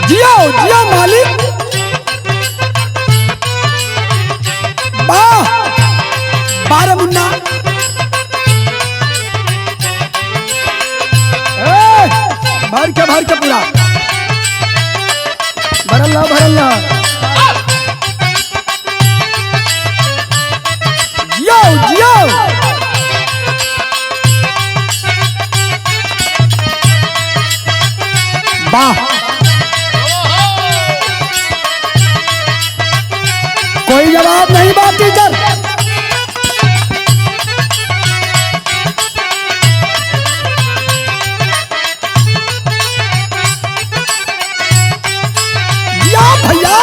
जियो जियो मालिक, वाह बारह मुन्ना, भर के पूरा भरल ला जियो जियो। वाह कोई जवाब नहीं बात टीचर। या भैया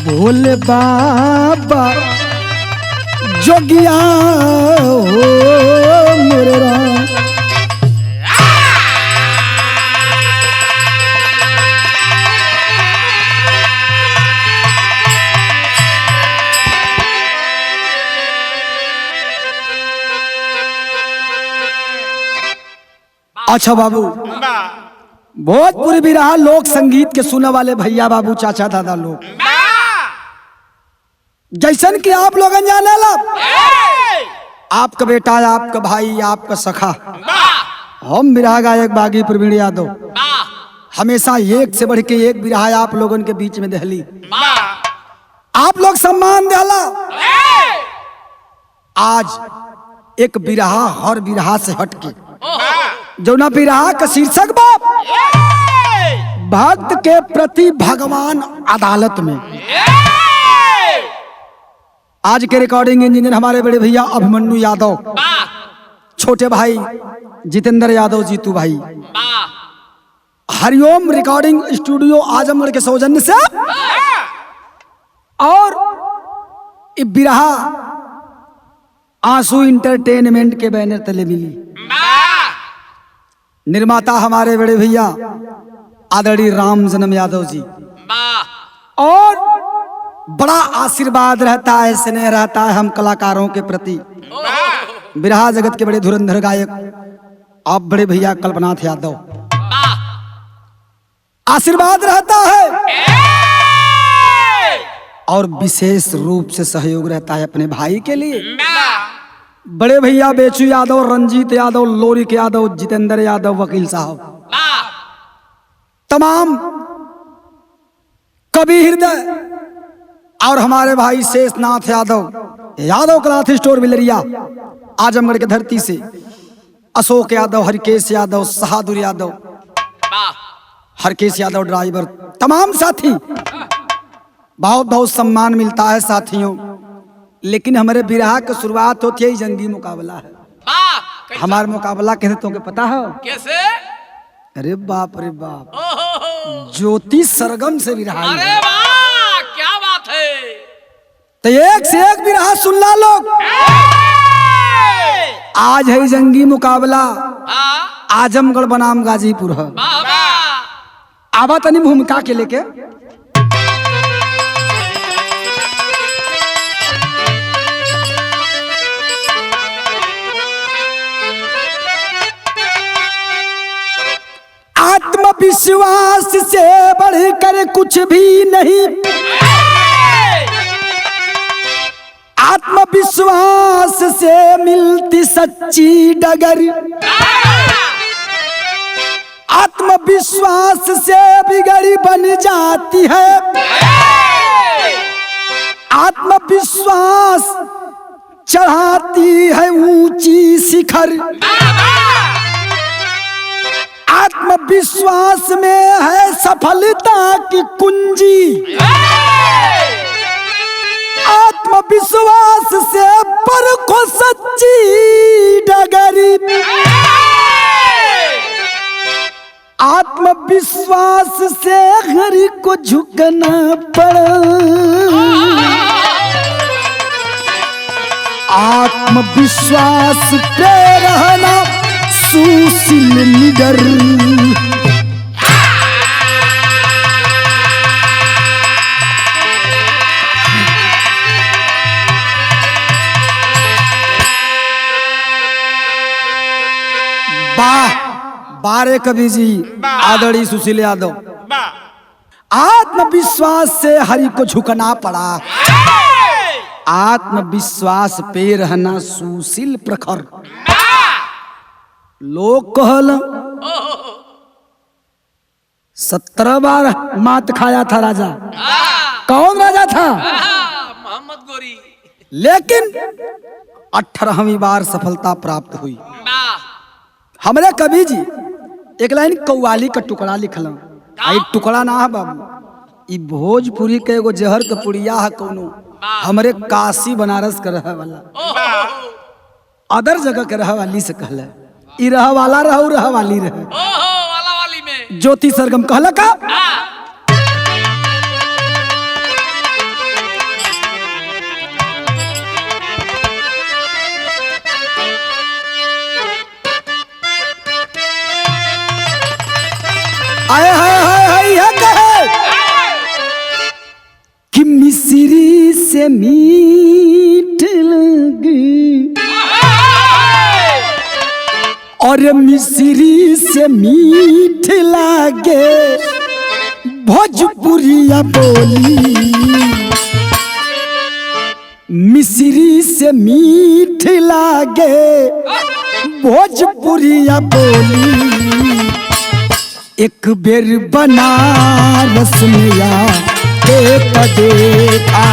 भोले बाबा जोगिया हो मोरे राम। अच्छा बाबू, भोजपुरी बिरहा लोक संगीत के सुने वाले भैया बाबू चाचा दादा लोग, जैसन कि आप लोगन जाने ला, आपका बेटा, आपका भाई, आपका सखा, हम बिरहा गायक बागी प्रवीण यादव, हमेशा एक से बढ़ के एक बिरहा आप लोगन के बीच में दहली। आप लोग सम्मान देला। आज एक बिरहा हर बिरहा से हटके, जो ना बिरहा का शीर्षक बाप भक्त के प्रति भगवान अदालत में। आज के रिकॉर्डिंग इंजीनियर हमारे बड़े भैया अभिमन्यु यादव, छोटे भाई जितेंद्र यादव जीतू भाई, हरिओम रिकॉर्डिंग स्टूडियो आजमगढ़ के सौजन्य से, और बिरहा आंसू इंटरटेनमेंट के बैनर तले मिली। निर्माता हमारे बड़े भैया आदरणीय राम जन्म यादव जी, और बड़ा आशीर्वाद रहता है, स्नेह रहता है हम कलाकारों के प्रति। बिरहा जगत के बड़े धुरंधर गायक आप बड़े भैया कल्पनाथ यादव, आशीर्वाद रहता है, और विशेष रूप से सहयोग रहता है अपने भाई के लिए। बड़े भैया बेचू यादव, रंजीत यादव, लोरिक यादव, जितेंद्र यादव, वकील साहब, तमाम कवि हृदय, और हमारे भाई शेषनाथ यादव, यादव क्लॉथ स्टोर बिलरिया आजमगढ़ की धरती से, अशोक यादव, हरकेश यादव, बहादुर यादव, हरकेश यादव ड्राइवर, तमाम साथी, बहुत बहुत सम्मान मिलता है साथियों। लेकिन हमारे बिरहा की शुरुआत होती है जंगी मुकाबला है। हमारा मुकाबला कैसे तुमको पता है? कैसे? अरे बाप रे बाप, ज्योति सरगम से बिरहा। अरे वाह क्या बात है। तो एक से एक बिरहा सुन ला लोग। आज है जंगी मुकाबला, आजमगढ़ बनाम गाजीपुर है। आवा तनी भूमिका के लेके। आत्मविश्वास से बढ़कर कुछ भी नहीं, आत्मविश्वास से मिलती सच्ची डगर, आत्मविश्वास से बिगड़ी बन जाती है, आत्मविश्वास चढ़ाती है ऊंची शिखर, आत्मविश्वास में है सफलता की कुंजी, आत्मविश्वास से परखो सच्ची डगरी, विश्वास से हरि को झुकना पड़ा, आत्मविश्वास पे रहना सुशील निडर। वाह बारे कवि जी, आदरणीय सुशील यादव। आत्मविश्वास से हरि को झुकना पड़ा, आत्मविश्वास पे रहना सुशील प्रखर। लोग कहल 17 बार मात खाया था राजा। कौन राजा था? मोहम्मद गोरी। लेकिन 18वीं बार सफलता प्राप्त हुई। हमरे कवि जी एक लाइन कव्वाली का टुकड़ा लिखल। आई टुकड़ा ना है बाबू, ई भोजपुरी के एगो जहर के पुड़िया है। कोनो हमरे काशी बनारस के रह वाला, अदर जगह के रह वाली से कहला, ई रह वाला रहू रह वाली रहे। वाला वाली में ज्योति सरगम कहला का आए हाय कहे कि मिश्री से मीठ लगी, और मिश्री से मीठ लागे भोजपुरिया बोली। मिश्री से मीठ लागे भोजपुरिया बोली। एक बेर बनारस में आ एक देखा,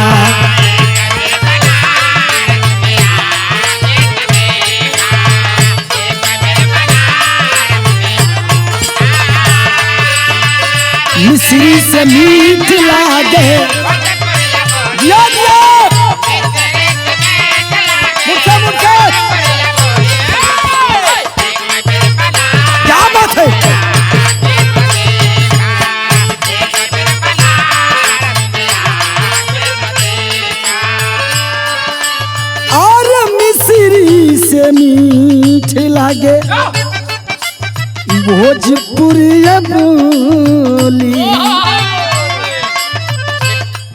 मिश्री से मीठ लागे। क्या बात है? से मीठ लागे भोजपुरिया बोली।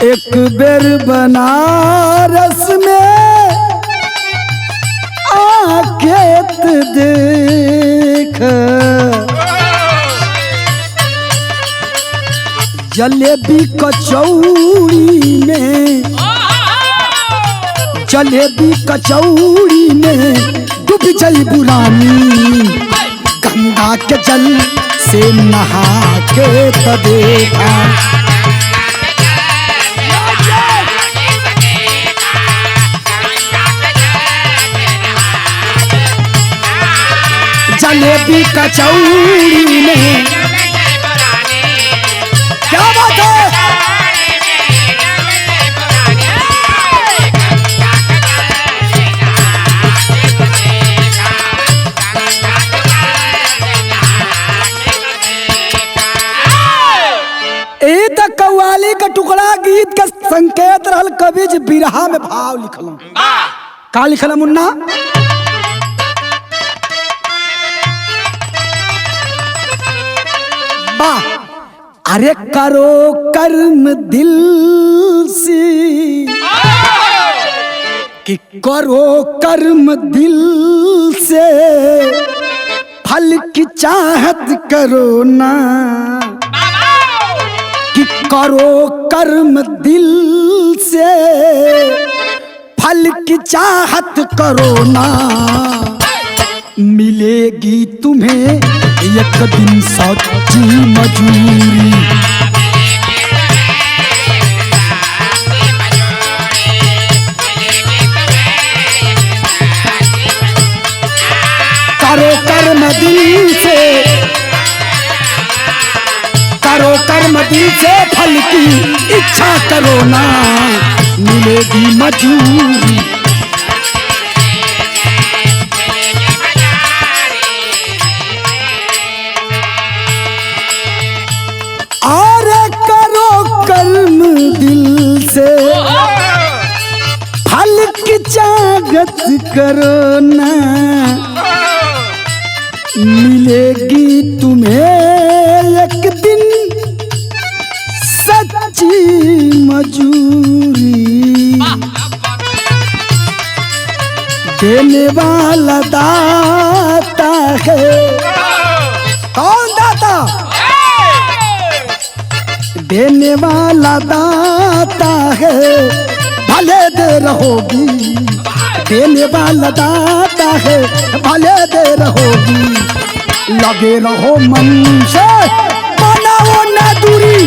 एक बेर बनारस में आके देख, जलेबी कचौड़ी में, जलेबी कचौड़ी में डूब जाई बुरानी। गंगा के जल से नहा के तो देखा, जलेबी कचौड़ी में। क्या बात है? कव्वाली का टुकड़ा गीत का संकेत रहल। कवि जी बिरहा में भाव लिखल। का लिखल मुन्ना? वाह! अरे करो कर्म दिल से, कि करो कर्म दिल से, फल की चाहत करो ना। कि करो कर्म दिल से, फल की चाहत करो ना। मिलेगी तुम्हें एक दिन सच्ची मजूरी। करो कर्म दिल से, करो कर्म दिल से, फल की इच्छा करो ना। मिलेगी मजूरी। स्वागत करो ना, मिलेगी तुम्हें एक दिन सच्ची मजूरी। देने वाला दाता है, कौन दाता? देने वाला दाता है, भले दे रहोगी। देने वाला दाता है, भले दे रहोगी। लगे रहो मन से, बनाओ ना दूरी।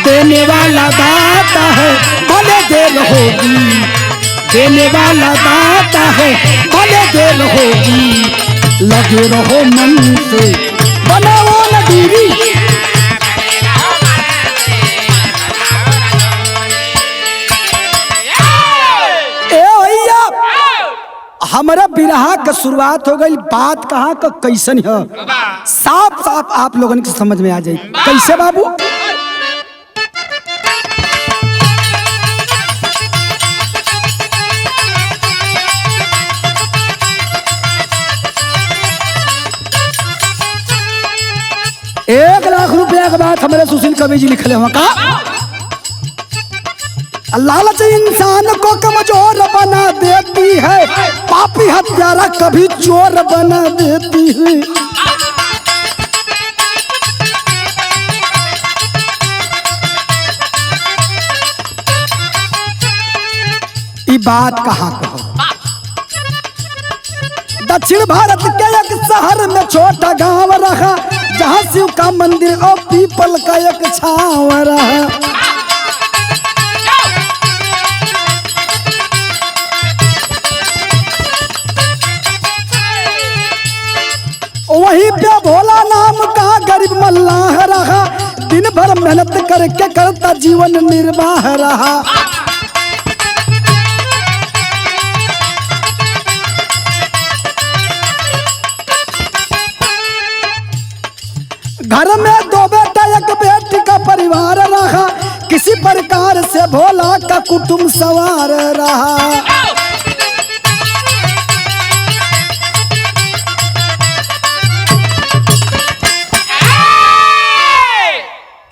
देने वाला दाता है, भले दे रहोगी। देने वाला दाता है, भले दे रहोगी। लगे रहो मन से, बनाओ न दूरी। ए भैया, हमारा बिरहा का शुरुआत हो गई। बात कहाँ का कैसन है, साफ साफ आप लोगों के समझ में आ जाए। कैसे बाबू? ₹1,00,000 के बाद हमारे सुशील कवि जी लिखले हुआ का, लालच इंसान को कमजोर बना देती है, पापी हत्यारा कभी चोर बना देती है। ये बात कहाँ कहो? दक्षिण भारत के एक शहर में छोटा गांव रहा, जहाँ शिव का मंदिर और पीपल का एक छांव रहा। वहीं पे भोला नाम का गरीब मल्लाह रहा, दिन भर मेहनत करके करता जीवन निर्वाह रहा। घर में 2 बेटा 1 बेटी का परिवार रहा, किसी प्रकार से भोला का कुटुंब सवार रहा।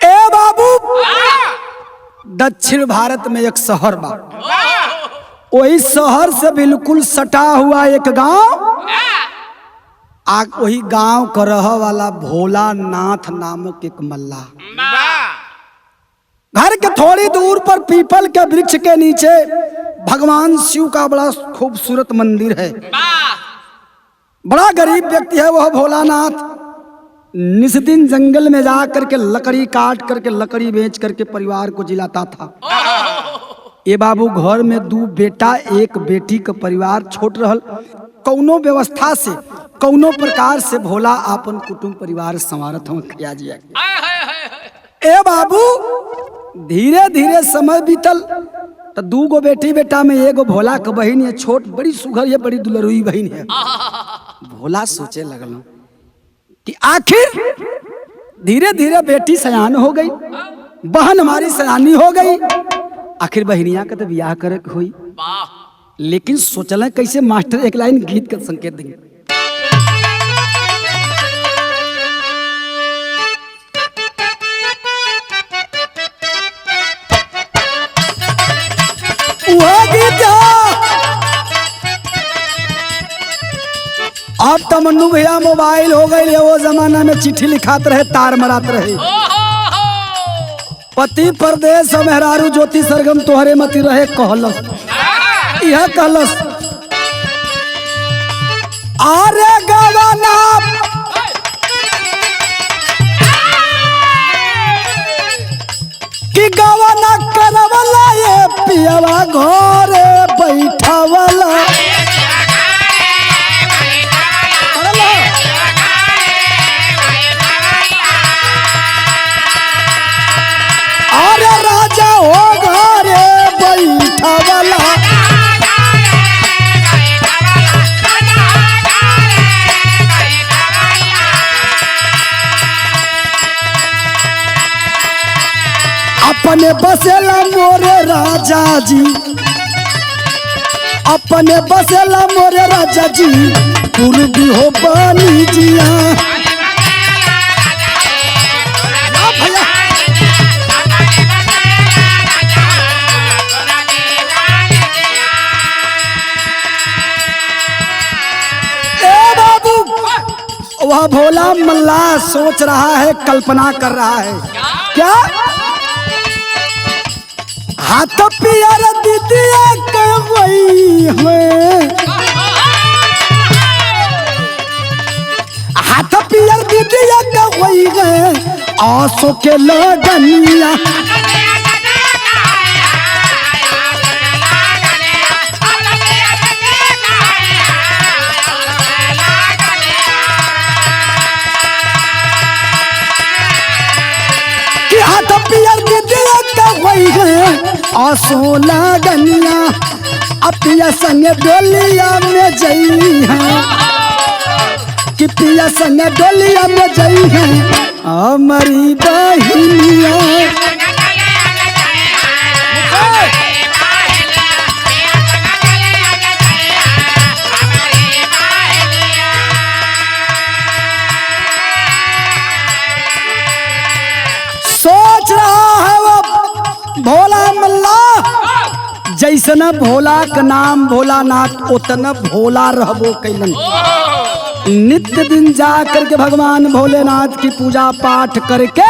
ए बाबू, दक्षिण भारत में एक शहर बा, वही शहर से बिल्कुल सटा हुआ एक गांव। वही गांव का रह वाला भोलानाथ नामक एक मल्ला, घर के थोड़ी दूर पर पीपल के वृक्ष के नीचे भगवान शिव का बड़ा खूबसूरत मंदिर है। बड़ा गरीब व्यक्ति है वह भोलानाथ। निस्दिन जंगल में जा करके लकड़ी काट करके लकड़ी बेच करके परिवार को जिलाता था। ये बाबू घर में 2 बेटा 1 बेटी का परिवार छोट रहल। कौनो व्यवस्था से कौनो प्रकार से भोला अपन कुटुंब परिवार संवारत हम खिया जिया। ए बाबू, धीरे धीरे समय बीतल तो 2 गो बेटी बेटा में 1 गो भोला का बहन है, छोट बड़ी सुघर है, बड़ी दुलरुई बहन है। भोला सोचे लगल कि आखिर धीरे धीरे बेटी सयान हो गई, बहन हमारी सयानी हो गई, आखिर बहनिया का तो ब्याह करे हुई। लेकिन सोचल कैसे मास्टर एक लाइन गीत का संकेत देंगे। अब तो मन्नू भैया मोबाइल हो गई, वो जमाना में चिट्ठी लिखाते रहे, तार मरात रहे। पति परदेश मेहरारू ज्योति सरगम तोहरे मती रहे कहलस, यह कहलस आरे गवाना कि गवाना करवला ये पियवा घरे बैठावला। अरे राजा हो घरे बैठावला। अपने बसेला मोरे राजा जी, अपने बसेला मोरे राजा जी, पूर्वी हो बनी जिया। भैया ए बाबू, वह भोला मल्ला सोच रहा है, कल्पना कर रहा है क्या? हाथ पियर दीदिया के वही है, हाथ पियर दीदिया के वही है, आंसू के लगनिया। कि हाथ पियर दीदिया के वही है, आंसू लगनिया। अपिया संग डोलिया में जई है, कि पिया संग डोलिया में जई है, हमारी बहिनिया। सोच रहा है वो भोला मल्ला, जैसना भोला का नाम भोलानाथ उतना भोला रहबो कैलन। नित्य दिन जा करके भगवान भोलेनाथ की पूजा पाठ करके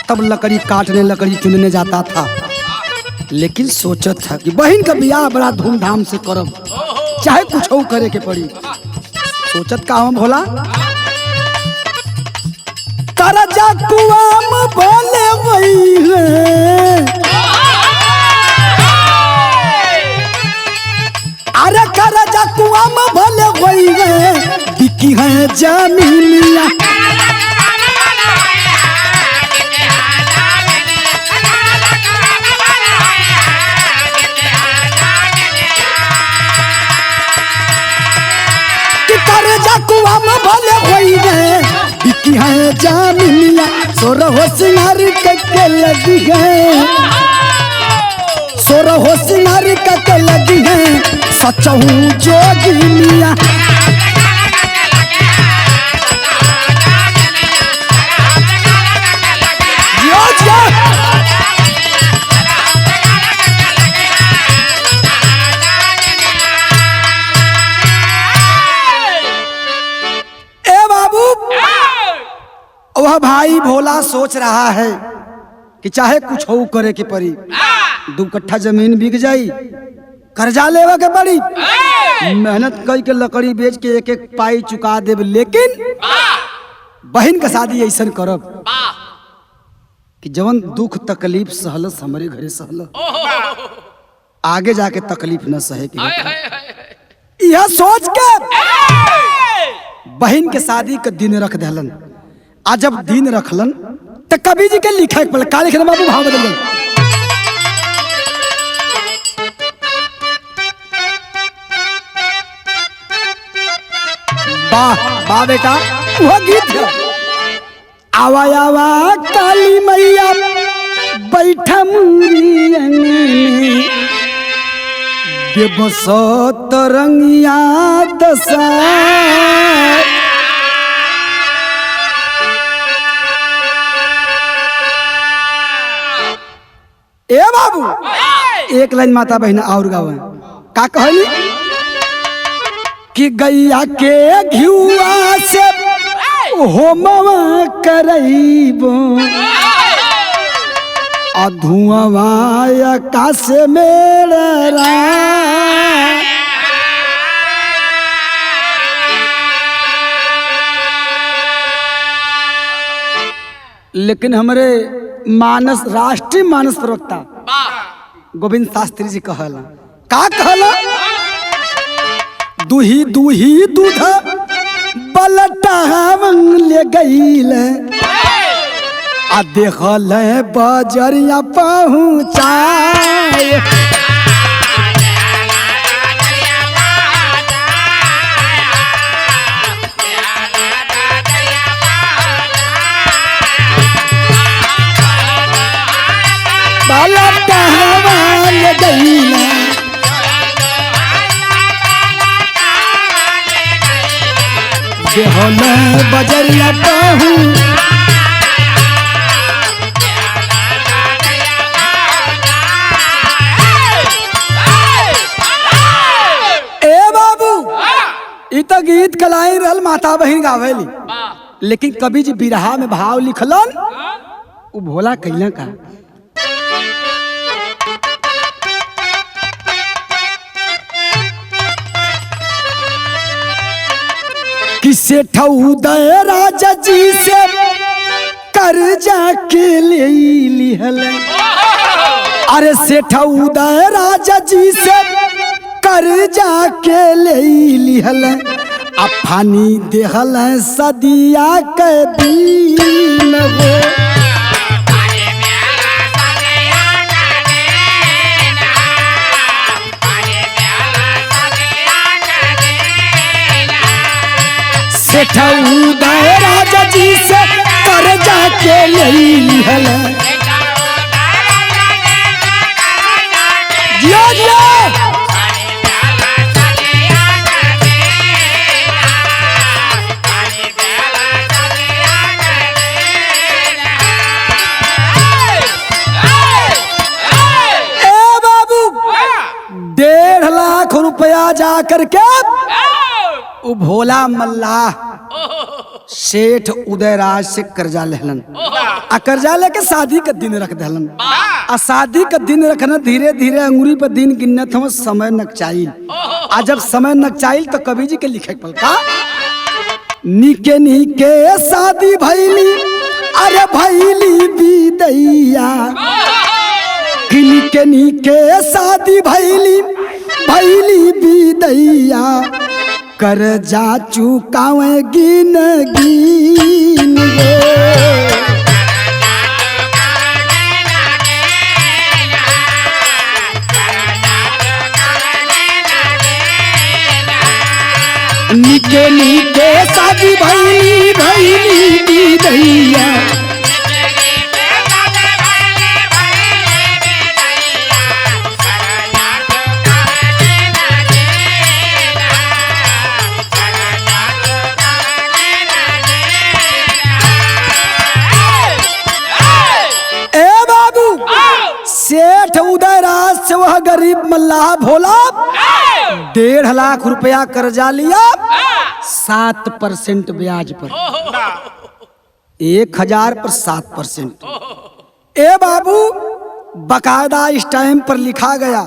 तब लकड़ी काटने लकड़ी चुनने जाता था। लेकिन सोचत था कि बहन का ब्याह बड़ा धूमधाम से करब, चाहे कुछ हो करे के पड़ी। सोचत का हम भोला करजा कुआम भोले वही है, अरे करजा कुआम भोले वही है, बिकी है जमीनिया। कि करजा कुआम भोले वही है, बिकी है जमीनिया। सोरहो सिंगार के लगी है, सोरहो सिंगार के लगी है, सचहू जोगिनिया। ए बाबू, वह भाई भोला सोच रहा है कि चाहे कुछ हो करे के पड़ी, 2 कट्ठा जमीन बिक जाई, कर्जा लेवा के पड़ी, मेहनत कई के लकड़ी बेच के एक एक पाई चुका देब। लेकिन बहन का शादी ऐसा करब कि जवन दुख तकलीफ सहलस हमारे घरे सहल, आगे जाके तकलीफ न सहे के। यह सोच के बहन के शादी का दिन रख दहलन। आज जब दिन रखलन तो कवि जी के लिखे पड़े, का लिखे बाबू भाव बदल। वाह वाह बेटा, वह गीत है। आवा आवा काली मैया बैठा मुरी अंगने, बेबसो तरंगिया दशा। ए बाबू, एक लाइन माता बहन और गावे, का कहली कि गैया के घिउआ से होमवा करैबो, आ धुआंवा आकाश मेरा। लेकिन हमारे मानस राष्ट्रीय मानस प्रवक्ता गोविंद शास्त्री जी कहला, का कहला? दूही दूही दूध बलटावन ले गईल, आ देखल बजरिया पहुँचाए। बाला टहवाल गईला देहल बजरिया पाहू ए बाबू इ तो गीत कलाई रहल माता बहन गावेली लेकिन कभी जी बिरहा में भाव लिखलन उ भोला कैला का किसे ठौदय राजा जी से कर्जा के ले लिहल अरे से ठौदय राजा जी से कर्जा के ले लिहल आ फानी देहल सदिया के दिन हो ठौदय राजा जी से कर्जा के ले लिहल जिया जिया ए बाबू 1.5 लाख रुपया जा करके उ भोला मल्लाह सेठ उदयराज से कर्जा लेहलन आ कर्जा लेके शादी का दिन रख दहलन आ शादी का दिन रखना धीरे धीरे अंगुरी पर दिन गिनत हम समय नकचाइल आ जब समय नकचाइल तो कवि जी के लिखे पल का निके निके शादी भैली अरे भैली बिदैया निके निके शादी भैली बिदैया कर्जा चुकावे गिन गिन निके निके शादी भैली बिदैया सेठ उदयराज से वह गरीब मल्लाह भोला 1.5 लाख रुपया कर्जा लिया 7% ब्याज पर 1000 पर 7%। ए बाबू बकायदा इस टाइम पर लिखा गया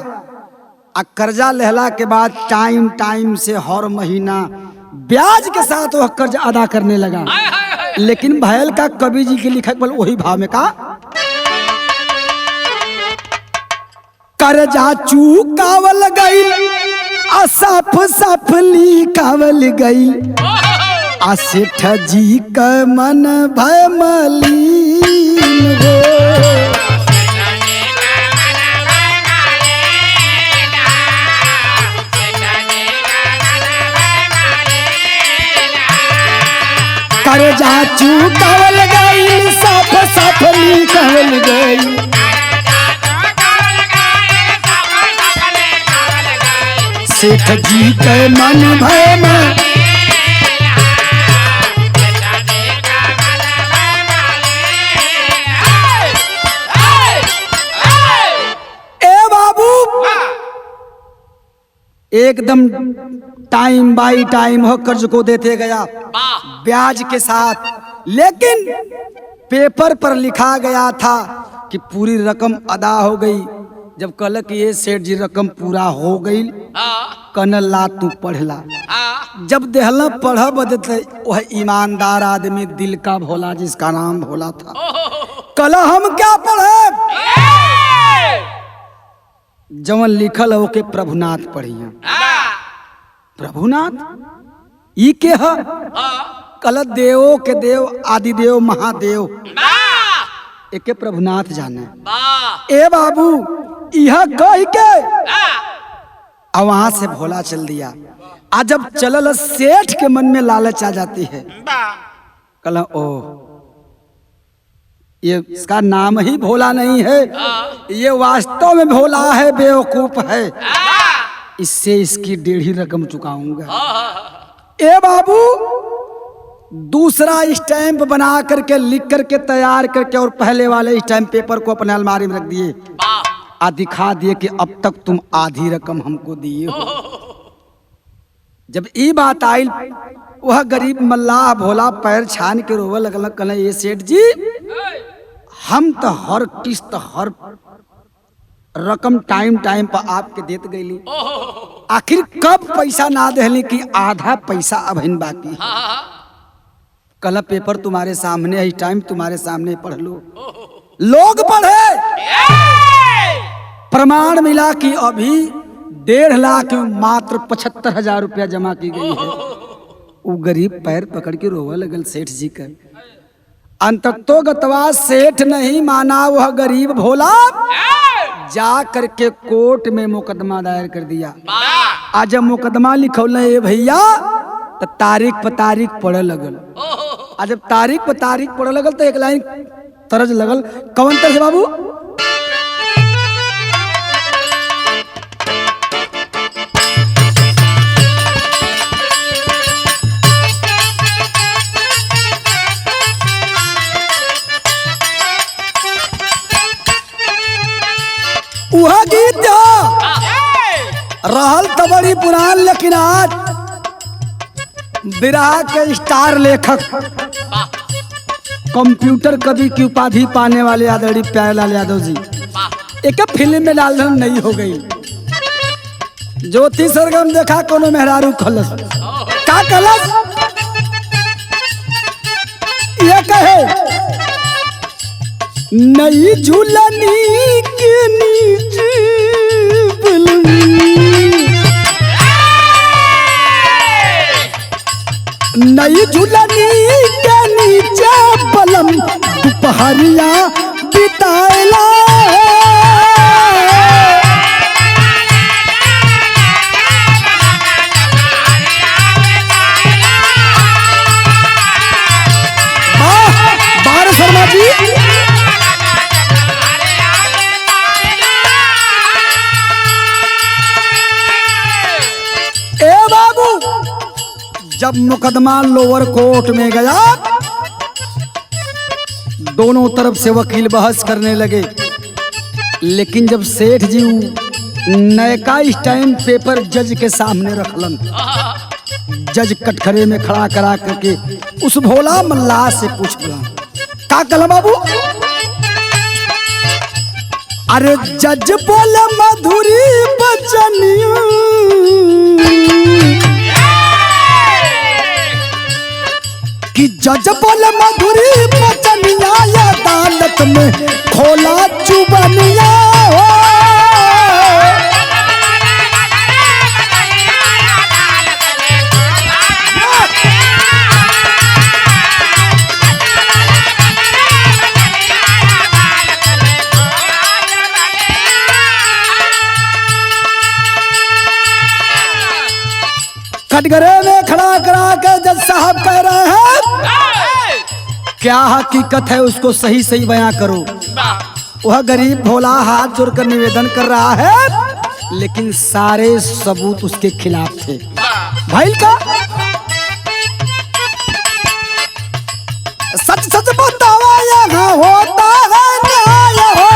आ कर्जा लेहला के बाद टाइम टाइम से हर महीना ब्याज के साथ वह कर्जा अदा करने लगा। लेकिन भैल का कवि जी के लिखक बल वही भाव में का कर्जा चुकावल गईल आ साफ साफ लिखावल गईल आ सेठ जी का मन भय मलिन हो। कर्जा चुकावल गईल साफ साफ लिखावल गईल सेठ जी के मन भय में ए बाबू एकदम टाइम बाई टाइम हो कर्ज को देते गया ब्याज के साथ। लेकिन पेपर पर लिखा गया था कि पूरी रकम अदा हो गई। जब कहल कि ये सेठ जी रकम पूरा हो गई कनल ला तू पढ़ला। जब देहला पढ़ बदते वह ईमानदार आदमी दिल का भोला जिसका नाम भोला था कल हम क्या पढ़े जवन लिखल हो के प्रभुनाथ पढ़िया। प्रभुनाथ ई के ह कल देवो के देव आदिदेव महादेव एके प्रभुनाथ जाने। ए बाबू यह कह के वहां से भोला चल दिया। आज जब चलल सेठ के मन में लालच आ जाती है कल ओ ये इसका नाम ही भोला नहीं है, ये वास्तव में भोला है, बेवकूफ है। इससे इसकी 1.5 रकम चुकाऊंगा। ए बाबू, दूसरा स्टैंप बना करके लिख करके तैयार करके और पहले वाले स्टैंप पेपर को अपने अलमारी में रख दिए और दिखा दिए कि अब तक तुम आधी रकम हमको दिए हो। जब ये बात आई, वह गरीब मल्लाह भोला पैर छान के रोवे लगल, कहले ये सेठ जी, हम तो हर किस्त हर रकम टाइम पर आपके देत गईली, आखिर कब पैसा ना देली कि आधा पैसा अभी बाकी है। कल पेपर तुम्हारे सामने है, टाइम तुम्हारे सामने, पढ़ लो। लोग पढ़े, प्रमाण मिला कि अभी 1.5 लाख मात्र 75,000 रुपया जमा की गई है। वो गरीब पैर पकड़ के रोवा लगल सेठ जी का। अंततो गतवा सेठ नहीं माना वह गरीब भोला, जा करके कोर्ट में मुकदमा दायर कर दिया। आज जब मुकदमा लिखौल भैया तो तारीख पर तारीख पढ़े लगल। आज जब तारीख पर तारीख पढ़े लगल तो एक लाइन तरज लगल। कौन तरज बाबू? वह गीत रहल तो बड़ी पुरान, लेकिन आज बिरहा के स्टार लेखक, कंप्यूटर कवि की उपाधि पाने वाले आदरणीय प्यारेलाल यादव जी एक फिल्म में डाल नहीं हो गई। ज्योति सरगम देखा कोनो मेहरारू खलस का कलस, ये कहे नई झूलनी के नीचे नई झूलनी के नीचे बलम दोपहरिया बिताएला। बार शर्मा जी, जब मुकदमा लोअर कोर्ट में गया, दोनों तरफ से वकील बहस करने लगे, लेकिन जब सेठ जी नयका स्टैम्प पेपर जज के सामने रखलन, जज कटखरे में खड़ा करा करके उस भोला मल्लाह से पूछला, का कहला बाबू? अरे जज बोले मधुरी बचनिया, कि जज बोले मधुरी बचनिया, अदालत में खोला चुबनिया हो। कटघरे में खड़ा करा के जज साहब कह रहे हैं, क्या हकीकत है उसको सही सही बयां करो। वह गरीब भोला हाथ जोड़कर निवेदन कर रहा है, लेकिन सारे सबूत उसके खिलाफ थे। भाई का सच सच बतावा, यहाँ होता है न्याय हो।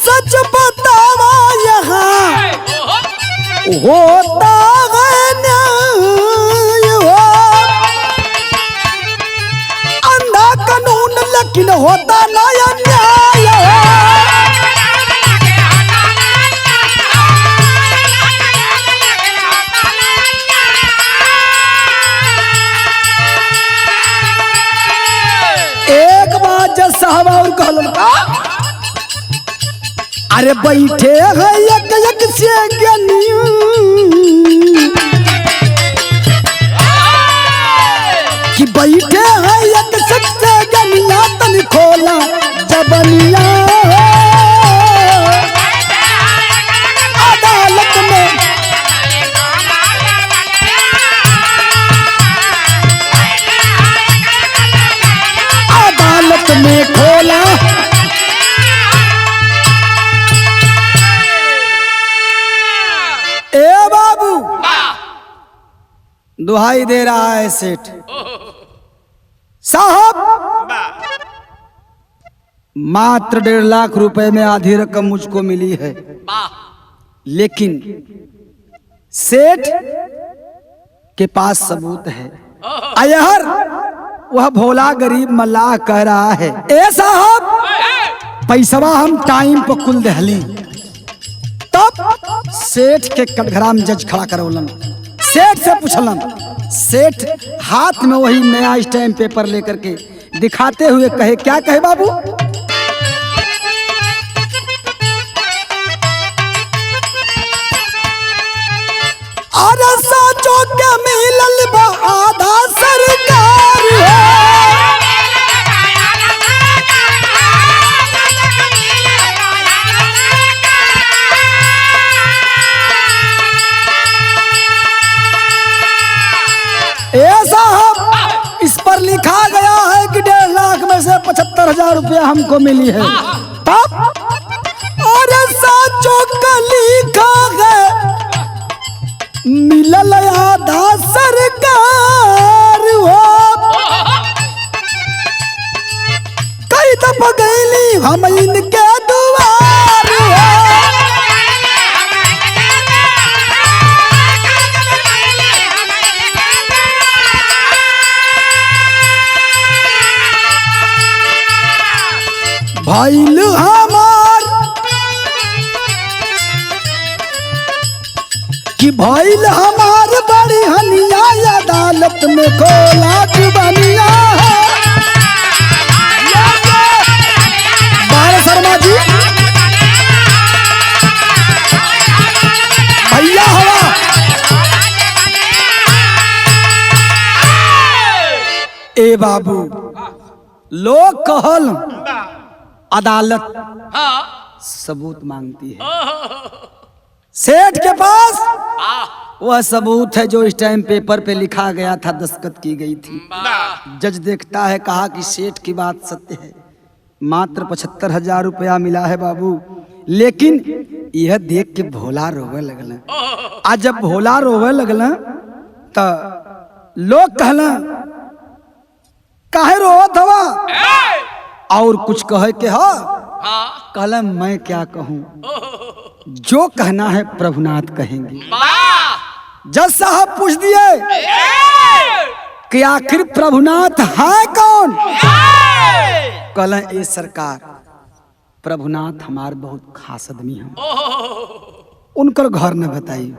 सच बतावा, यहाँ होता है न्याय हो। अंधा कानून लेकिन होता नया न्याय हो। एक बार जज साहब और कहलन, अरे बैठे है एक एक से ज्ञानिया, कि बैठे है एक से ज्ञानिया, तन खोला जबनिया दुहाई दे रहा है सेठ साहब, मात्र 1.5 लाख रुपए में आधी रकम मुझको मिली है, लेकिन सेठ के पास सबूत है। अयहर वह भोला गरीब मल्लाह कह रहा है, ए साहब पैसवा हम टाइम पर कुल दहली। तब सेठ के कटघरा में जज खड़ा करवलन, सेठ से पूछलन। सेठ हाथ में वही नया स्टैम्प पेपर लेकर के दिखाते हुए कहे, क्या कहे बाबू? अरे साचो के मिलल बा आधा सरकार इस पर लिखा गया है कि 1.5 लाख में से 75,000 रुपया हमको मिली है। तब अरे साचो का लिखा है मिलल आधा सरकार हो। कई दफा गईली हम इनके दुआर हो। भइल हमार कि भइल हमार बड़ी हनिया, अदालत में खोला बनिया है। बार शर्मा जी भैया हवा ए बाबू, लोग कहल अदालत सबूत मांगती है। सेठ के पास वह सबूत है जो स्टैम्प पेपर पे लिखा गया था, दस्तखत की गई थी। जज देखता है, कहा कि सेठ की बात सत्य है, मात्र 75,000 रुपया मिला है बाबू। लेकिन यह देख के भोला रोवे लगल। आज जब भोला रोवे लगल तो लोग कहला, काहे रोवत हवा? और कुछ कहे के हा? कहला, मैं क्या कहूं, जो कहना है प्रभुनाथ कहेंगे। जज साहब पूछ दिए कि आखिर प्रभुनाथ है कौन? कहला, ए सरकार, प्रभुनाथ हमार बहुत खास आदमी है, उनकर घर न बताई,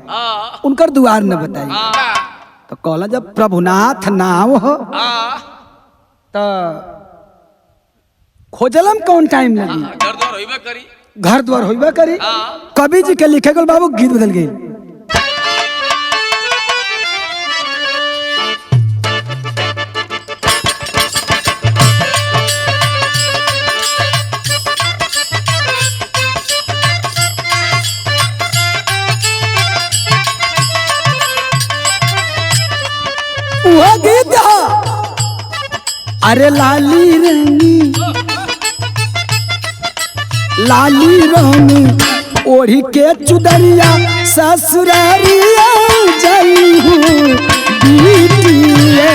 उनकर द्वार न बताई। तो कहला, जब प्रभुनाथ नाम हो तो खोजलम कौन टाइम लगी? घर द्वार होइबा करी। कवि जी के लिखे गल बाबू, गीत बदल गई। वह गीत अरे लाली रंगी लाली रंग ओढ़ी के चुदरिया ससुरारिया जई हूँ बीतिए।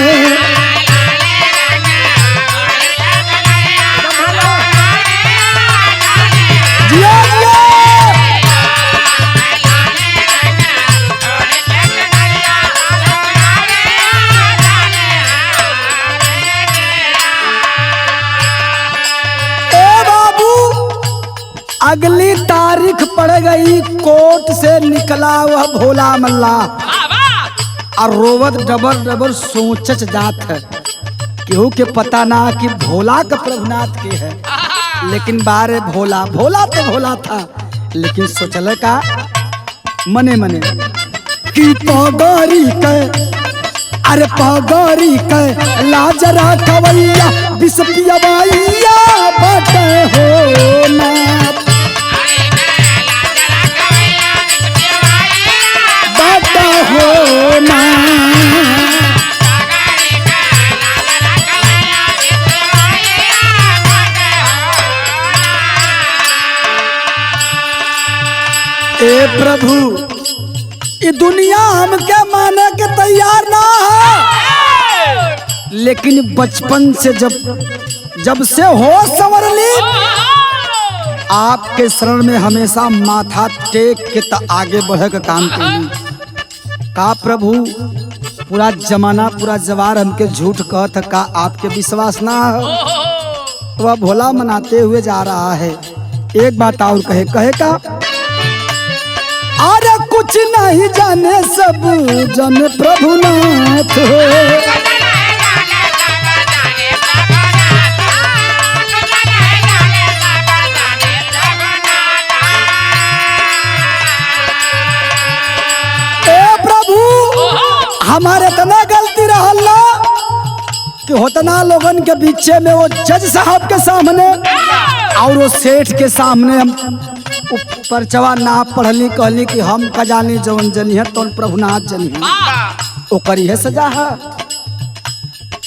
अगली तारीख पड़ गई, कोर्ट से निकला वह भोला मल्ला और रोवत डबर डबर सोचच जात है। केहू के पता ना कि भोला का प्रभुनाथ के है, लेकिन बारे भोला भोला तो भोला था, लेकिन सोचल का मने मने कि पगड़ी के अरे पगड़ी के लाजरा खवैया बिसपिया बाइया बटे हो ना। ए प्रभु ये दुनिया हमके माने के तैयार ना है, लेकिन बचपन से जब से होश संवर ली, आपके शरण में हमेशा माथा टेक के त आगे बढ़े का काम करी। का प्रभु पूरा जमाना पूरा जवार हमके झूठ कहत का आपके विश्वास ना है, तो वह भोला मनाते हुए जा रहा है। एक बात और कहे का, अरे कुछ नहीं जाने सब जन प्रभुनाथ हो। हमारे इतना गलती रहल ना कि होतना लोगन के बीचे में वो जज साहब के सामने और वो सेठ के सामने हम परचवा ना पढ़ली, कहली कि हम का जानी जवन जनी है तो प्रभुनाथ जनी है, ओकर यह सजा है।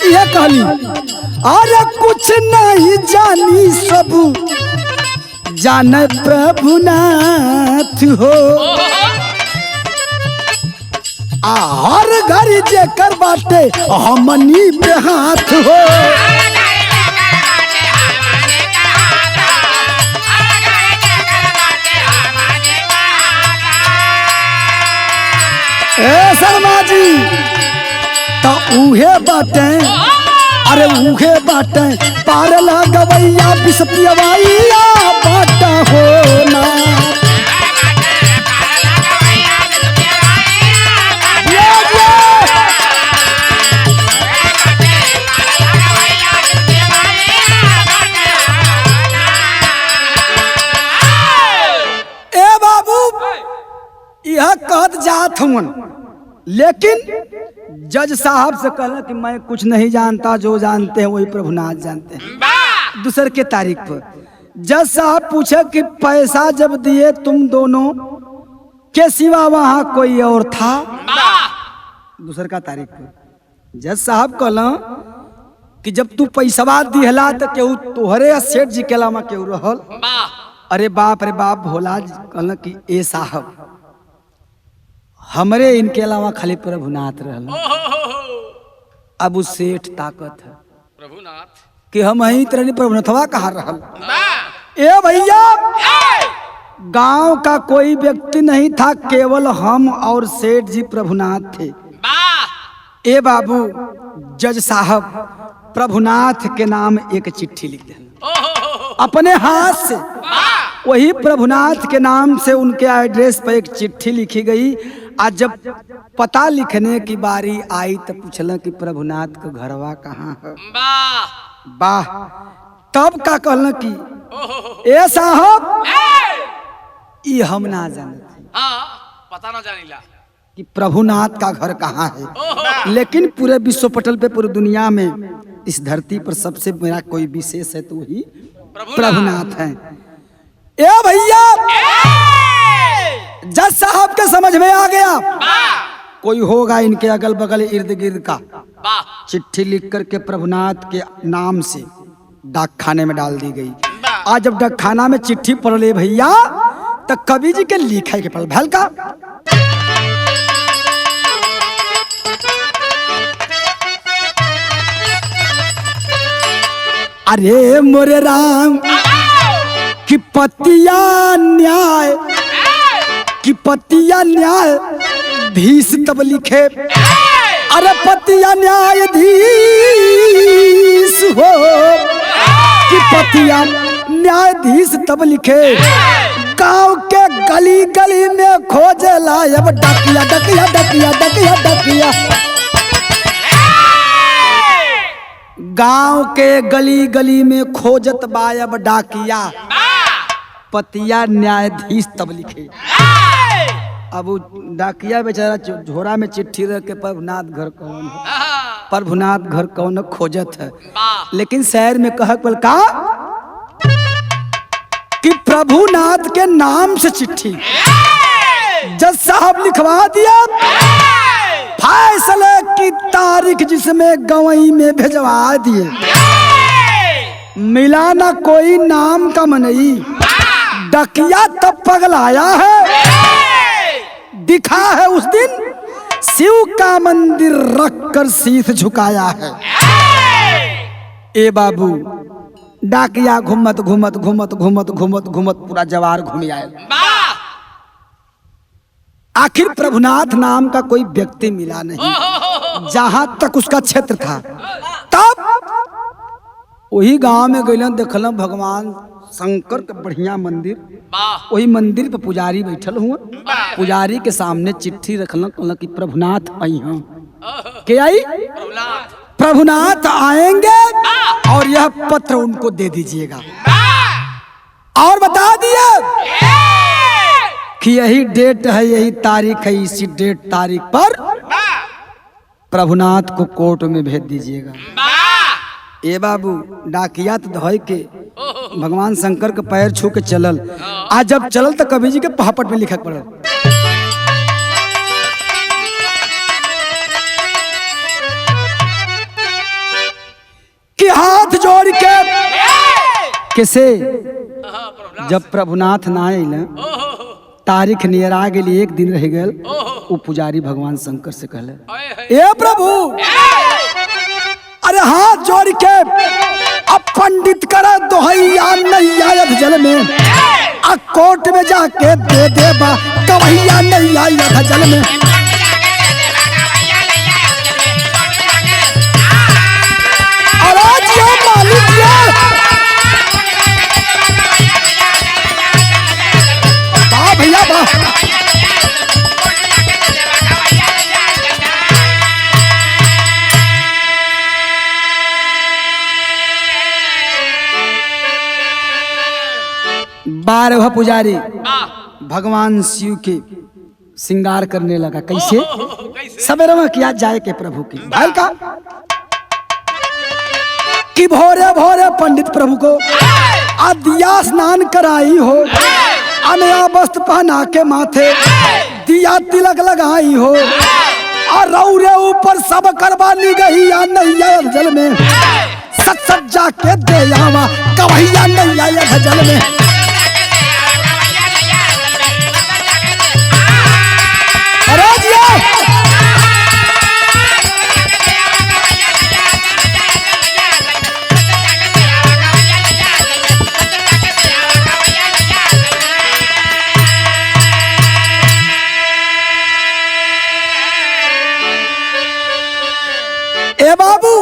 ये कहली अरे कुछ नहीं जानी सब जाने प्रभुनाथ हो। हर घर जेकर बाटे हमनी पे हाथ हो। ए शर्मा जी तो उहे बाटे, अरे उहे बाटे पार लगवैया बिसपियवैया बाटा हो ना। यह कहत जात हूँ, लेकिन जज साहब से कहला कि मैं कुछ नहीं जानता, जो जानते हैं वही प्रभुनाथ जानते हैं। दूसर के तारीख पर जज साहब पूछे कि पैसा जब दिए तुम दोनों के सिवा वहां कोई और था? दूसर का तारीख पर जज साहब कहला कि जब तू पैसा दिहला तो केहू तोहरे सेठ जी के अलावा केहू रहल? अरे बाप भोला कहला कि ए साहब हमरे इनके अलावा खाली प्रभुनाथ रहल। अब उस सेठ ताकत है प्रभुनाथ कि हम ही तरह प्रभुनाथवा कहा रहल। ए भैया गांव का कोई व्यक्ति नहीं था, केवल हम और सेठ जी प्रभुनाथ थे। ए बाबू जज साहब प्रभुनाथ के नाम एक चिट्ठी लिख देना अपने हाथ से। वही प्रभुनाथ के नाम से उनके एड्रेस पर एक चिट्ठी लिखी गई। आज जब पता लिखने की बारी आई तो पूछल कि प्रभुनाथ का घरवा कहाँ है? वाह तब का कहल कि ए साहब ये हम ना जानते, पता ना जानिला कि प्रभुनाथ का घर कहाँ है, लेकिन पूरे विश्व पटल पे पूरी दुनिया में इस धरती पर सबसे मेरा कोई विशेष है तो वही प्रभुनाथ है। ए भैया जज साहब के समझ में आ गया कोई होगा इनके अगल बगल इर्द गिर्द का। चिट्ठी लिख करके प्रभुनाथ के नाम से डाक खाने में डाल दी गई। आज जब डाक खाना में चिट्ठी पढ़ ले भैया तो कवि जी के लिखा के पढ़ भल का अरे मोरे राम कि पतिया न्याय कि पतिया न्याय धीश तब लिखे। अरे पतिया न्यायाधीश हो कि पतिया न्यायाधीश तब लिखे। गांव के गली गली में खोजे लायब डकिया डकिया डकिया डकिया डकिया। गांव के गली गली में खोजत बायब डाकिया पतिया न्यायाधीश तब लिखे। अब वो डाकिया बेचारा झोरा में चिट्ठी रख के प्रभुनाथ घर कौन है, प्रभुनाथ घर कौन खोजत है। लेकिन शहर में कह पल का कि प्रभुनाथ के नाम से चिट्ठी जज साहब लिखवा दिया। फैसले की तारीख जिसमें गवई में भेजवा दिए। मिला ना कोई नाम का मनई, डकिया तब पगलाया है। दिखा है उस दिन शिव का मंदिर रखकर शीश झुकाया है। ए बाबू डाकिया घूमत घूमत घूमत घूमत घूमत घूमत पूरा जवार घूम आए। आखिर प्रभुनाथ नाम का कोई व्यक्ति मिला नहीं जहां तक उसका क्षेत्र था। तब वही गांव में गए देखल भगवान शंकर का बढ़िया मंदिर, वही मंदिर पे पुजारी बैठल हुआ। पुजारी के सामने चिट्ठी रखल कि प्रभुनाथ आई हैं। के आई? प्रभुनाथ आएंगे और यह पत्र उनको दे दीजिएगा। और बता दिए कि यही डेट है, यही तारीख है, इसी डेट तारीख पर प्रभुनाथ को कोर्ट में भेज दीजिएगा। ए बाबू डाकिया तो धोई के भगवान शंकर के पैर छू के चलल। आज जब चलल तो कवि जी के पहापट में लिखक पड़ल कि हाथ जोड़ के किसे जब प्रभुनाथ ना आइल तारीख नियर आ गई, एक दिन रह गल। वो पुजारी भगवान शंकर से कहले, ए प्रभु अरे हाथ जोड़ के अब पंडित करे दोहैया नहीं आयत जल में, अब कोर्ट में जाके दे देबा कवैया नहीं आयत जल में। अरे जिया मालिक जिया, वाह भैया वाह। बारह पुजारी भगवान शिव के श्रृंगार करने लगा। कैसे? सवेरे में किया जाए के प्रभु की भाई का कि भोरे भोरे पंडित प्रभु को दिया स्नान कराई हो, नया वस्त्र पहना के माथे दिया तिलक लगाई हो, और रौरे ऊपर सब करवानी गई या नहीं आया जल में, सच सच जाके दे आवा कवैया नहीं आया जल में। ए बाबू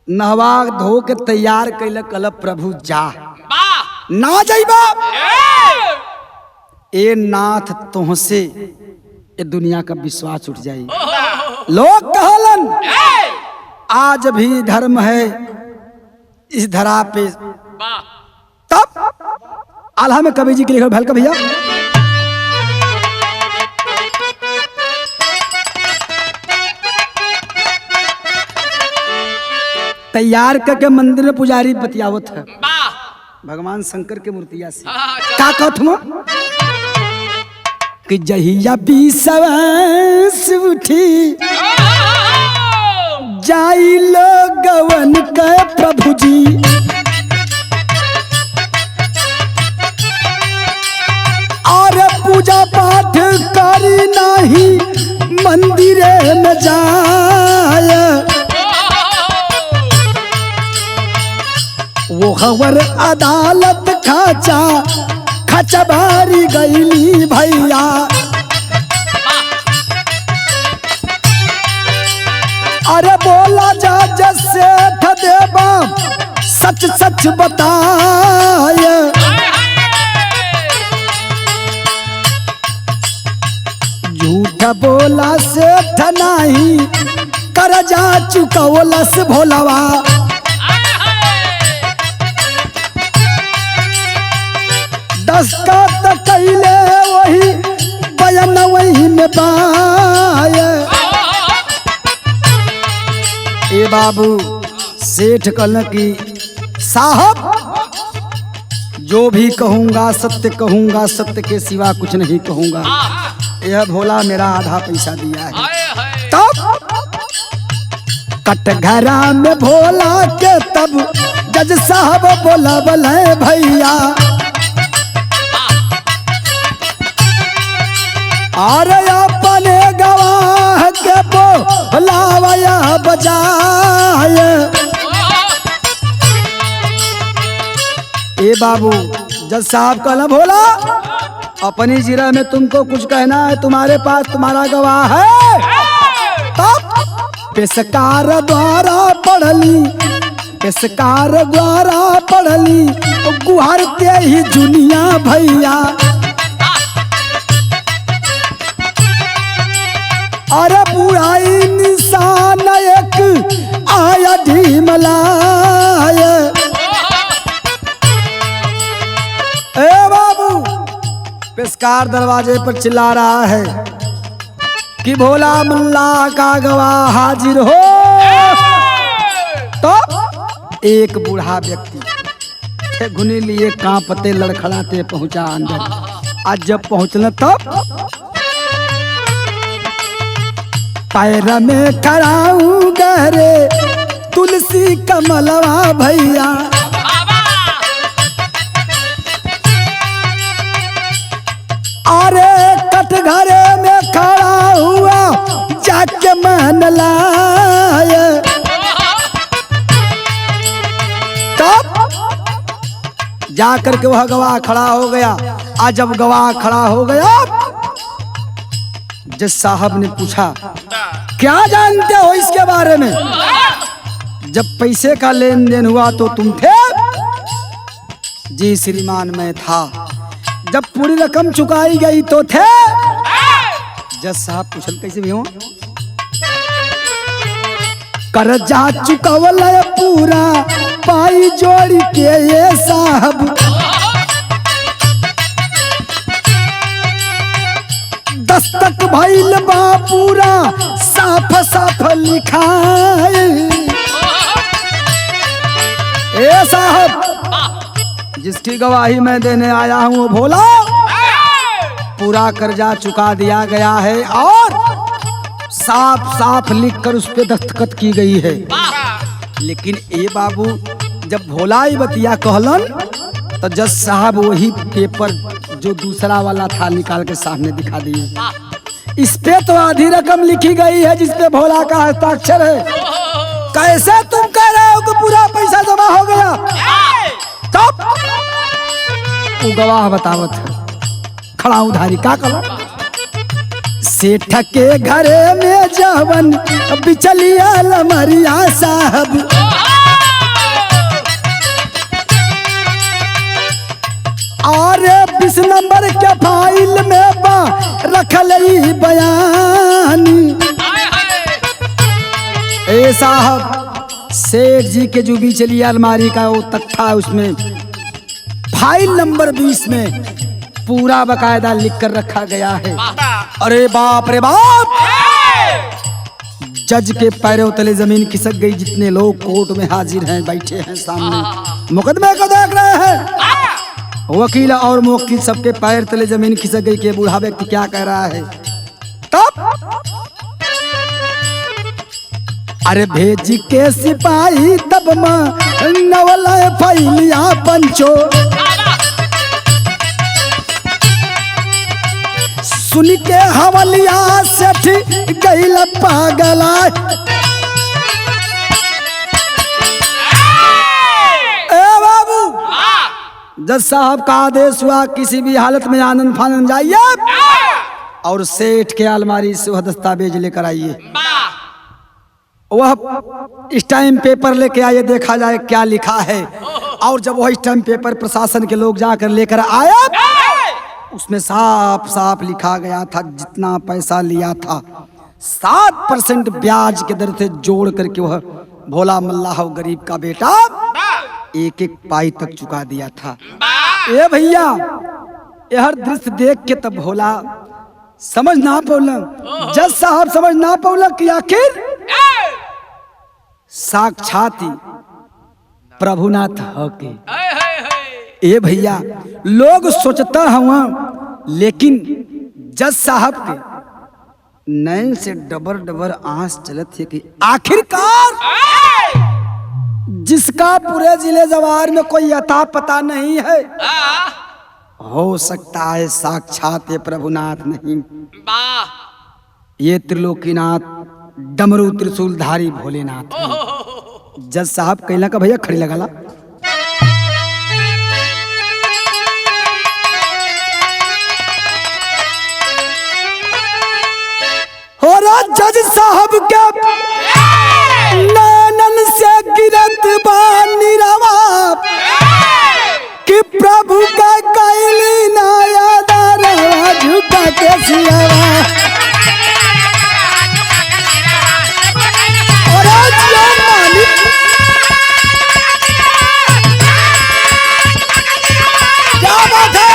नहवा धो के तैयार कैल कल प्रभु जा ना जाइबा ए नाथ तुहसे ए दुनिया का विश्वास उठ जाई। लोग कहलन आज भी धर्म है इस धरा पे। तब आल्हा में कवि जी के लिखल भलका भैया तैयार करके मंदिर में पुजारी बतियावत है भगवान शंकर के मूर्तिया से का कहत हुआ कि जहिया बीसवंस उठी जाई लोगवन के प्रभु जी, और पूजा पाठ करी नहीं मंदिरे में जाए, वो खबर अदालत खाचा खचा भारी गईली भैया। अरे बोला जा जैसे देवा सच सच बताए, झूठ बोला से नहीं कर जा चुकौलस भोलवा, दस्खत कैले वही बयान वही में पाए। ए बाबू सेठ कहल कि साहब जो भी कहूंगा सत्य कहूंगा, सत्य के सिवा कुछ नहीं कहूंगा। यह भोला मेरा आधा पैसा दिया है। तब कटघरा में भोला के तब जज साहब बोला भले भैया, अरे अपने गवाह के बोलावया बजाय। ए बाबू, जज साहब कहला भोला अपनी जिरा में तुमको कुछ कहना है, तुम्हारे पास तुम्हारा गवाह है। तब पेशकार द्वारा पढ़ली, पेशकार द्वारा पढ़ली गुहारते ही जुनिया भैया। अरे बुढ़ाई निशान एक आया ढीमलाय। ए बाबू, पेशकार दरवाजे पर चिल्ला रहा है कि भोला मुल्ला का गवाह हाजिर हो। तो एक बूढ़ा व्यक्ति घुने लिए कांपते लड़खड़ाते पहुंचा अंदर। आज जब पहुंचना तब पैर में खड़ाऊं गहरे तुलसी कमलवा भैया। अरे कटघरे में खड़ा हुआ जाके मन लाए। तब जाकर के वह गवाह खड़ा हो गया। आज जब गवाह खड़ा हो गया, जज साहब ने पूछा क्या जानते हो इसके बारे में? जब पैसे का लेन देन हुआ तो तुम थे? जी श्रीमान मैं था। जब पूरी रकम चुकाई गई तो थे? जज साहब पूछल कैसे भी हो? कर्जा चुकावल पूरा पाई जोड़ के ये साहब। दस्तक भइल बा पूरा साफ साफ लिखाए। ए साहब, जिसकी गवाही मैं देने आया हूं वो भोला, पूरा कर्जा चुका दिया गया है और साफ साफ लिखकर उस पे दस्तखत की गई है। लेकिन ए बाबू, जब भोला ही बतिया कहलन तो जज साहब वही पेपर जो दूसरा वाला था निकाल के सामने दिखा दिए। इस पे तो आधी रकम लिखी गई है जिसपे भोला का हस्ताक्षर है। कैसे तुम कह रहे हो कि पूरा पैसा जमा हो गया? तब वो गवाह बतावत है, खड़ा उधारी का कला सेठ के घरे में जवन बिचलिया लमरिया साहब। और 20 नंबर के फाइल में बा रखल ही बयानी। ए साहब, सेठ जी के जो बिचली अलमारी का वो तख्ता है उसमें फाइल नंबर 20 में पूरा बकायदा लिख कर रखा गया है। अरे बाप रे बाप, जज के पैरों तले जमीन खिसक गई। जितने लोग कोर्ट में हाजिर हैं, बैठे हैं सामने मुकदमे को देख रहे हैं, वकील और मुवक्किल सबके पैर तले जमीन खिसक गई कि बूढ़ा व्यक्ति क्या कह रहा है। तब अरे भेज के सिपाही तब नवल फैलिया पंचो। सुन के हवलिया सेठ गईल पागला। ए बाबू, जज साहब का आदेश हुआ किसी भी हालत में आनंद फानंद जाइए और सेठ के अलमारी से वह दस्तावेज लेकर आइए। वह स्टैम्प पेपर लेके आइए, देखा जाए क्या लिखा है। और जब वह स्टैम्प पेपर प्रशासन के लोग जाकर लेकर आया, उसमें साफ साफ लिखा गया था जितना पैसा लिया था 7% ब्याज के दर से जोड़ करके वह भोला मल्लाह गरीब का बेटा एक एक पाई तक चुका दिया था। ए भैया, यह दृश्य देख के तब भोला समझ ना पौला, जज साहब समझ ना पौला कि आखिर साक्षात प्रभुनाथ हके। ए भैया, लोग सोचता हुआ लेकिन जज साहब के नैन से डबर डबर आंस चलत है कि आखिरकार जिसका पूरे जिले जवार में कोई अता पता नहीं है, हो सकता है साक्षात प्रभुनाथ नहीं वाह ये त्रिलोकीनाथ डमरू त्रिशूलधारी भोलेनाथ हैं। जज साहब कहला का भैया खड़ी लगाला। और जज साहब के नैनन से गिरत बानी रवा कि प्रभु का कैली नया दरवा झुका के सियावा। और जो मालिक क्या बात है।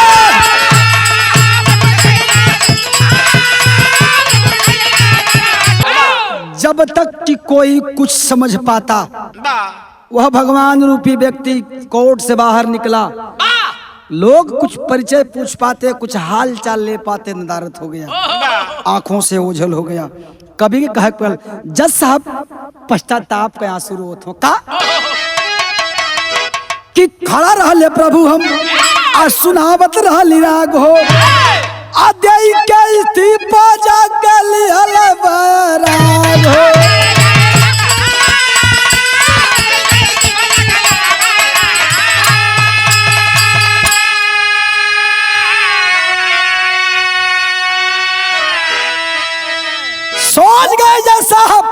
जब तक कि कोई कुछ समझ पाता वह भगवान रूपी व्यक्ति कोर्ट से बाहर निकला। लोग कुछ परिचय पूछ पाते, कुछ हाल चाल ले पाते, नदारत हो गया, आंखों से ओझल हो गया। कभी कह पर जज साहब पश्चाताप के आंसू रोत हो का कि खड़ा रहले प्रभु हम आ सुनावत रहली राग हो आदि के इस्तीफा जाके लिहल बराग हो। सोच गए जज साहब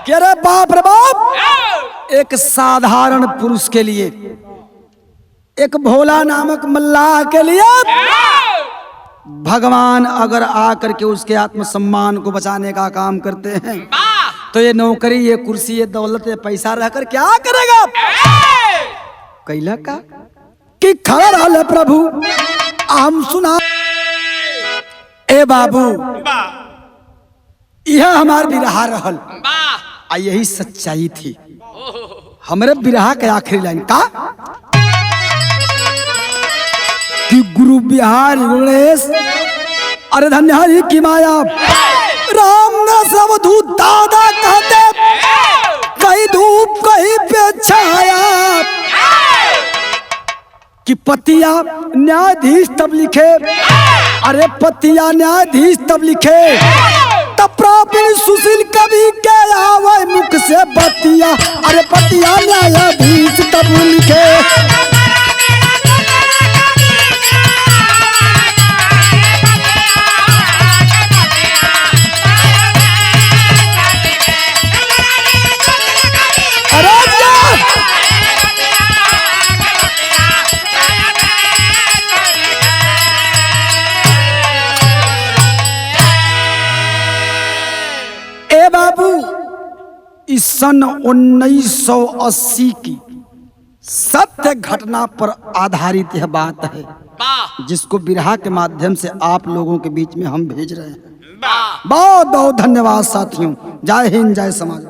कि अरे बाप रे बाप, एक साधारण पुरुष के लिए, एक भोला नामक मल्लाह के लिए भगवान अगर आकर के उसके आत्मसम्मान को बचाने का काम करते हैं तो ये नौकरी, ये कुर्सी, ये दौलत, ये पैसा रहकर क्या करेगा। कैला का कि खड़ा रहले प्रभु हम सुना। ए बाबू यह हमार बिरहा रहल आ यही सच्चाई थी। हमारे बिरहा के आखिरी लाइन का कि गुरु बिहार गणेश अरे धन्य हरि की माया राम न सब धूत दादा कहते कहीं धूप कहीं पे छाया कि पतिया न्यायाधीश तब लिखे, अरे पतिया न्यायाधीश तब लिखे तब प्रॉपर सुशील कवि के आवे मुख से बतिया, अरे पतिया न्यायाधीश तब लिखे। इस सन 1980 की सत्य घटना पर आधारित यह बात है जिसको बिरहा के माध्यम से आप लोगों के बीच में हम भेज रहे हैं। बहुत बहुत धन्यवाद साथियों। जय हिंद, जय समाज।